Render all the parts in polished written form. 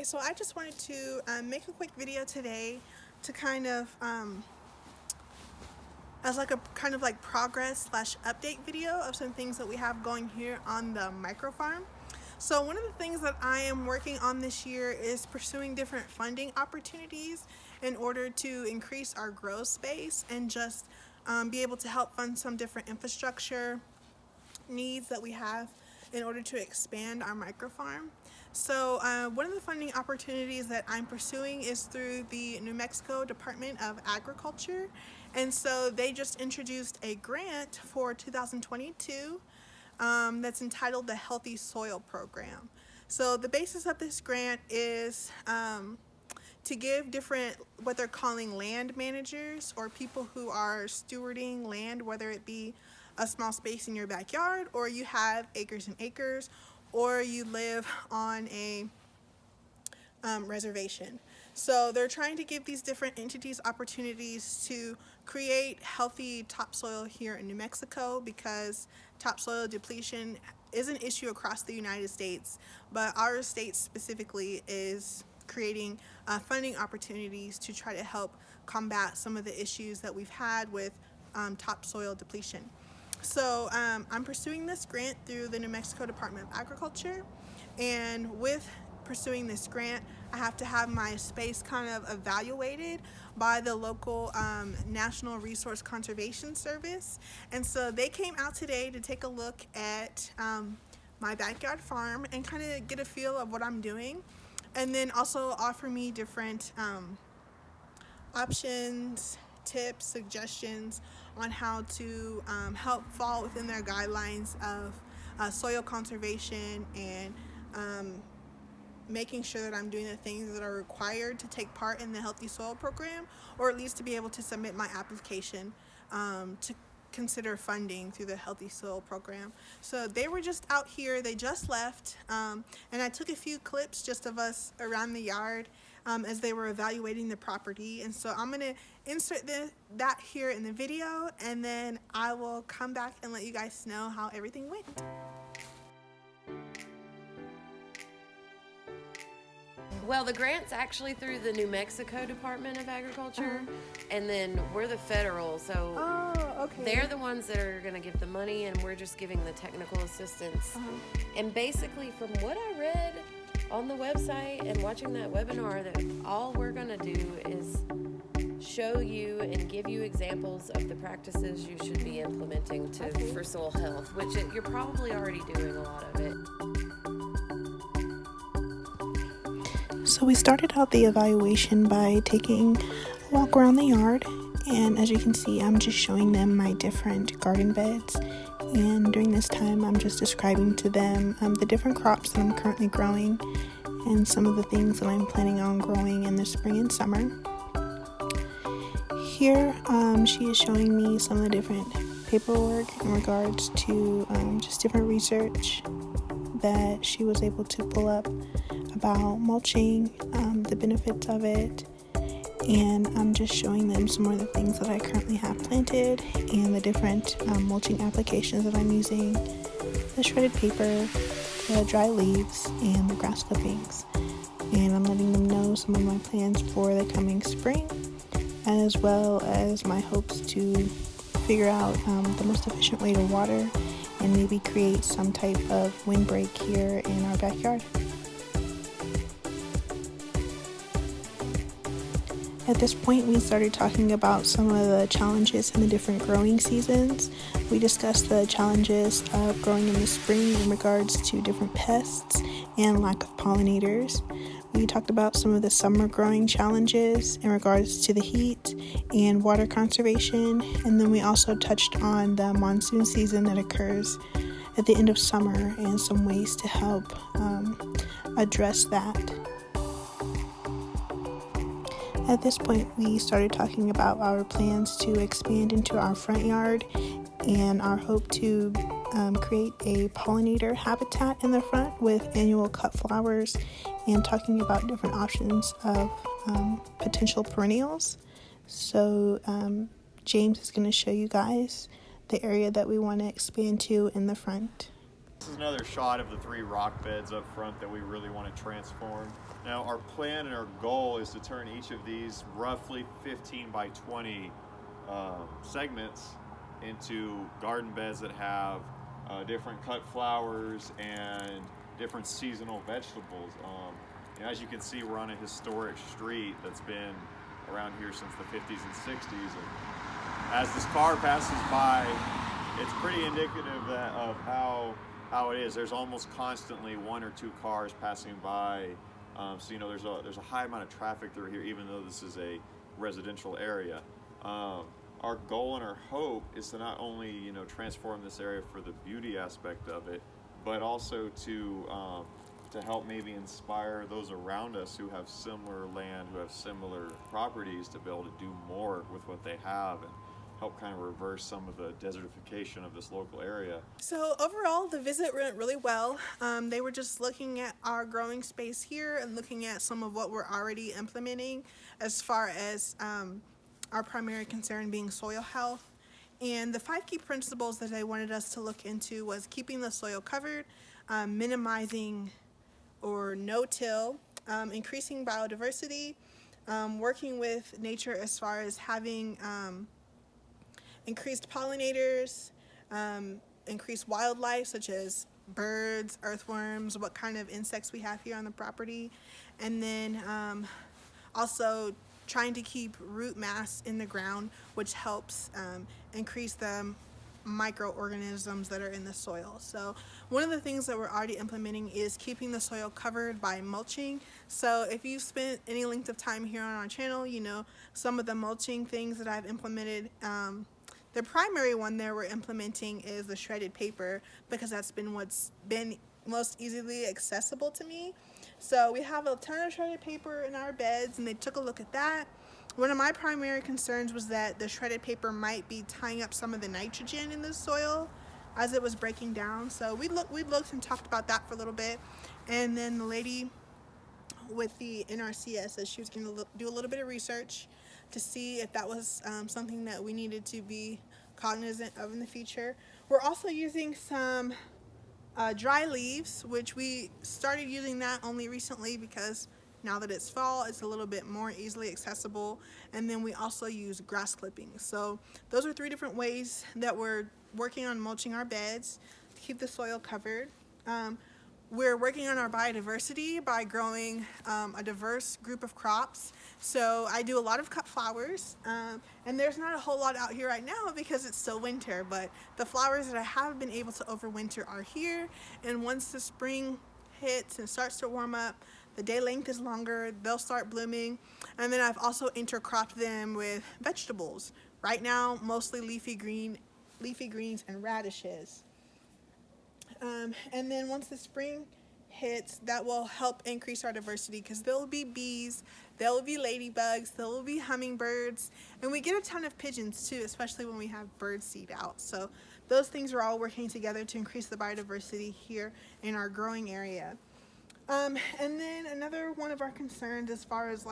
Okay, so I just wanted to make a quick video today to kind of as like a kind of like progress slash update video of some things that we have going here on the microfarm. So one of the things that I am working on this year is pursuing different funding opportunities in order to increase our grow space and just be able to help fund some different infrastructure needs that we have in order to expand our microfarm. So one of the funding opportunities that I'm pursuing is through the New Mexico Department of Agriculture, and so they just introduced a grant for 2022 that's entitled the Healthy Soil Program. So the basis of this grant is to give different, what they're calling land managers, or people who are stewarding land, whether it be a small space in your backyard, or you have acres and acres, or you live on a reservation. So they're trying to give these different entities opportunities to create healthy topsoil here in New Mexico, because topsoil depletion is an issue across the United States, but our state specifically is creating funding opportunities to try to help combat some of the issues that we've had with topsoil depletion. So I'm pursuing this grant through the New Mexico Department of Agriculture, and with pursuing this grant, I have to have my space kind of evaluated by the local National Resource Conservation Service. And so they came out today to take a look at my backyard farm and kind of get a feel of what I'm doing, and then also offer me different options, tips, suggestions on how to help fall within their guidelines of soil conservation and making sure that I'm doing the things that are required to take part in the Healthy Soil Program, or at least to be able to submit my application to consider funding through the Healthy Soil Program. So they were just out here, they just left, and I took a few clips just of us around the yard as they were evaluating the property. And so I'm going to insert that here in the video, and then I will come back and let you guys know how everything went. Well, the grant's actually through the New Mexico Department of Agriculture, and then we're the federal, so Okay. they're the ones that are going to give the money, and we're just giving the technical assistance. And basically, from what I read on the website and watching that webinar, that all we're going to do is show you and give you examples of the practices you should be implementing for soil health, which you're probably already doing a lot of it. So we started out the evaluation by taking a walk around the yard, and as you can see, I'm just showing them my different garden beds, and during this time I'm just describing to them the different crops that I'm currently growing and some of the things that I'm planning on growing in the spring and summer. Here she is showing me some of the different paperwork in regards to just different research that she was able to pull up about mulching, the benefits of it, and I'm just showing them some more of the things that I currently have planted and the different mulching applications that I'm using, the shredded paper, the dry leaves, and the grass clippings. And I'm letting them know some of my plans for the coming spring, as well as my hopes to figure out the most efficient way to water and maybe create some type of windbreak here in our backyard. At this point, we started talking about some of the challenges in the different growing seasons. We discussed the challenges of growing in the spring in regards to different pests and lack of pollinators. We talked about some of the summer growing challenges in regards to the heat and water conservation, and then we also touched on the monsoon season that occurs at the end of summer and some ways to help address that. At this point, we started talking about our plans to expand into our front yard and our hope to create a pollinator habitat in the front with annual cut flowers, and talking about different options of potential perennials. So James is going to show you guys the area that we want to expand to in the front. This is another shot of the 3 rock beds up front that we really want to transform. Now our plan and our goal is to turn each of these roughly 15 by 20 segments into garden beds that have different cut flowers and different seasonal vegetables. As you can see, we're on a historic street that's been around here since the 50s and 60s. And as this car passes by, it's pretty indicative of how it is. There's almost constantly 1 or 2 cars passing by. So there's a high amount of traffic through here, even though this is a residential area. Our goal and our hope is to not only transform this area for the beauty aspect of it, but also to help maybe inspire those around us who have similar land, who have similar properties, to be able to do more with what they have and help kind of reverse some of the desertification of this local area. So overall, the visit went really well. They were just looking at our growing space here and looking at some of what we're already implementing as far as our primary concern being soil health. And the 5 key principles that they wanted us to look into was keeping the soil covered, minimizing or no-till, increasing biodiversity, working with nature as far as having increased pollinators, increased wildlife such as birds, earthworms, what kind of insects we have here on the property, and then also trying to keep root mass in the ground, which helps increase the microorganisms that are in the soil. So one of the things that we're already implementing is keeping the soil covered by mulching. So if you've spent any length of time here on our channel, some of the mulching things that I've implemented. The primary one there we're implementing is the shredded paper, because that's been what's been most easily accessible to me. So we have a ton of shredded paper in our beds, and they took a look at that. One of my primary concerns was that the shredded paper might be tying up some of the nitrogen in the soil as it was breaking down. So we looked and talked about that for a little bit, and then the lady with the NRCS said she was going to do a little bit of research to see if that was something that we needed to be cognizant of in the future. We're also using some dry leaves, which we started using that only recently because now that it's fall, it's a little bit more easily accessible. And then we also use grass clippings. So those are 3 different ways that we're working on mulching our beds to keep the soil covered. We're working on our biodiversity by growing a diverse group of crops. So I do a lot of cut flowers, and there's not a whole lot out here right now because it's still winter, but the flowers that I have been able to overwinter are here, and once the spring hits and starts to warm up, the day length is longer, they'll start blooming. And then I've also intercropped them with vegetables. Right now, mostly leafy greens and radishes. And then once the spring hits, that will help increase our diversity, because there will be bees, there will be ladybugs, there will be hummingbirds, and we get a ton of pigeons too, especially when we have bird seed out. So those things are all working together to increase the biodiversity here in our growing area. And then another one of our concerns as far as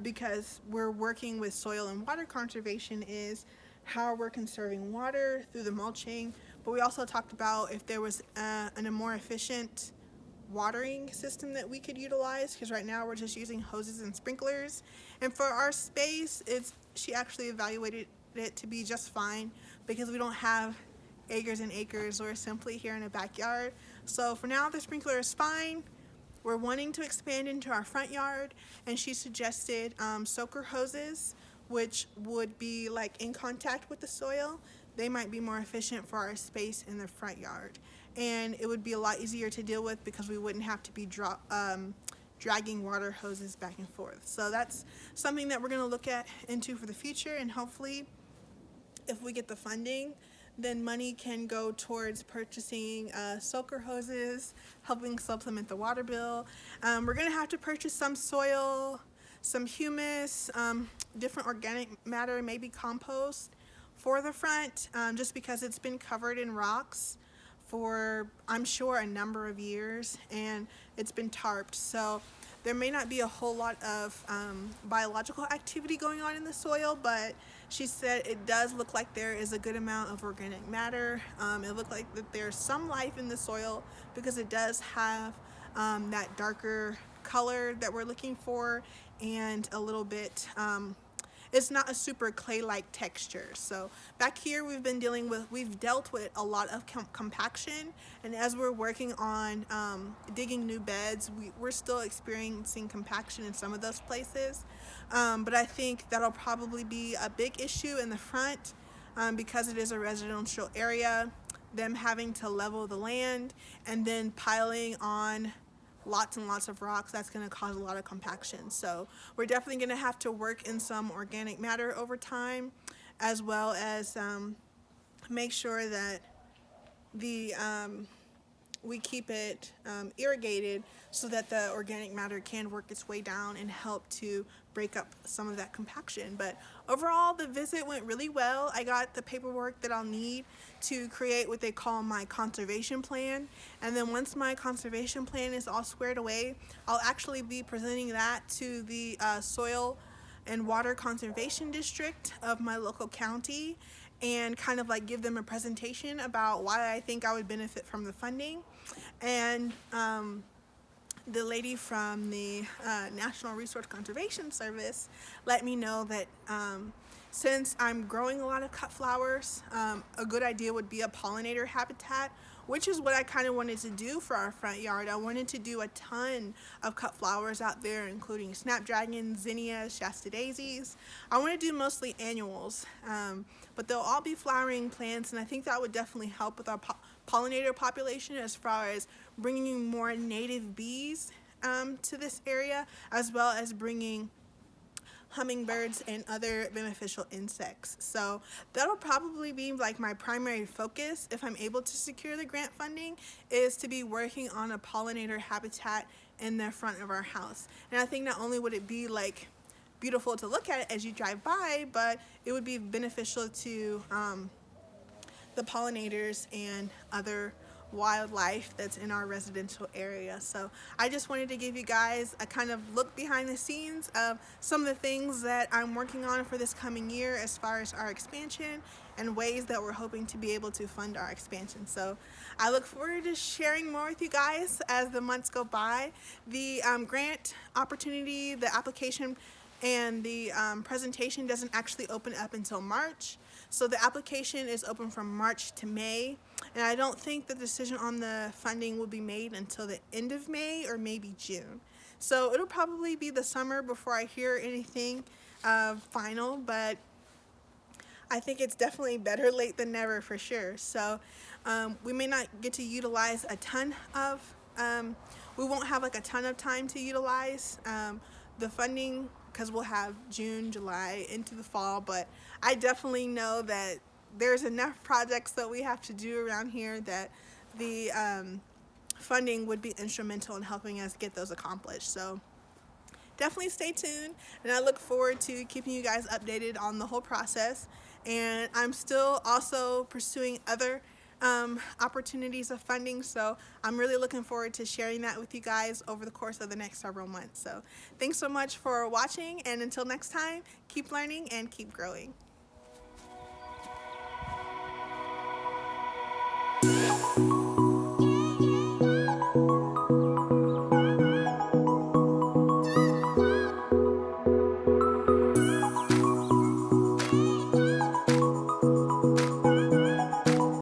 because we're working with soil and water conservation is how we're conserving water through the mulching. But we also talked about if there was a more efficient watering system that we could utilize, because right now we're just using hoses and sprinklers. And for our space, she actually evaluated it to be just fine because we don't have acres and acres. We're simply here in a backyard. So for now, the sprinkler is fine. We're wanting to expand into our front yard, and she suggested soaker hoses, which would be in contact with the soil. They might be more efficient for our space in the front yard, and it would be a lot easier to deal with because we wouldn't have to be dragging water hoses back and forth. So that's something that we're going to look into for the future, and hopefully if we get the funding, then money can go towards purchasing soaker hoses, helping supplement the water bill. We're going to have to purchase some soil, some humus, different organic matter, maybe compost for the front, just because it's been covered in rocks for, I'm sure, a number of years, and it's been tarped. So there may not be a whole lot of biological activity going on in the soil, but she said it does look like there is a good amount of organic matter. It looked like that there's some life in the soil because it does have that darker color that we're looking for, and a little bit, it's not a super clay-like texture. So back here we've dealt with a lot of compaction, and as we're working on digging new beds, we're still experiencing compaction in some of those places. But I think that'll probably be a big issue in the front because it is a residential area, them having to level the land and then piling on lots and lots of rocks. That's going to cause a lot of compaction. So we're definitely going to have to work in some organic matter over time, as well as make sure that we keep it irrigated so that the organic matter can work its way down and help to break up some of that compaction. But overall, the visit went really well. I got the paperwork that I'll need to create what they call my conservation plan. And then once my conservation plan is all squared away, I'll actually be presenting that to the soil and water conservation district of my local county, and kind of like give them a presentation about why I think I would benefit from the funding. And the lady from the National Resource Conservation Service let me know that since I'm growing a lot of cut flowers, a good idea would be a pollinator habitat, which is what I kind of wanted to do for our front yard. I wanted to do a ton of cut flowers out there, including snapdragons, zinnias, Shasta daisies. I want to do mostly annuals, but they'll all be flowering plants, and I think that would definitely help with our pollinator population as far as bringing more native bees to this area, as well as bringing hummingbirds and other beneficial insects. So that'll probably be like my primary focus if I'm able to secure the grant funding, is to be working on a pollinator habitat in the front of our house. And I think not only would it be like beautiful to look at as you drive by, but it would be beneficial to the pollinators and other wildlife that's in our residential area. So I just wanted to give you guys a kind of look behind the scenes of some of the things that I'm working on for this coming year as far as our expansion and ways that we're hoping to be able to fund our expansion. So I look forward to sharing more with you guys as the months go by. The grant opportunity, the application and the presentation doesn't actually open up until March. So the application is open from March to May, and I don't think the decision on the funding will be made until the end of May or maybe June. So it'll probably be the summer before I hear anything final, but I think it's definitely better late than never for sure. So we may not get to utilize a ton of, we won't have like a ton of time to utilize the funding, because we'll have June, July into the fall, but I definitely know that there's enough projects that we have to do around here that the funding would be instrumental in helping us get those accomplished. So definitely stay tuned, and I look forward to keeping you guys updated on the whole process. And I'm still also pursuing other opportunities of funding, so I'm really looking forward to sharing that with you guys over the course of the next several months. So thanks so much for watching, and until next time, keep learning and keep growing.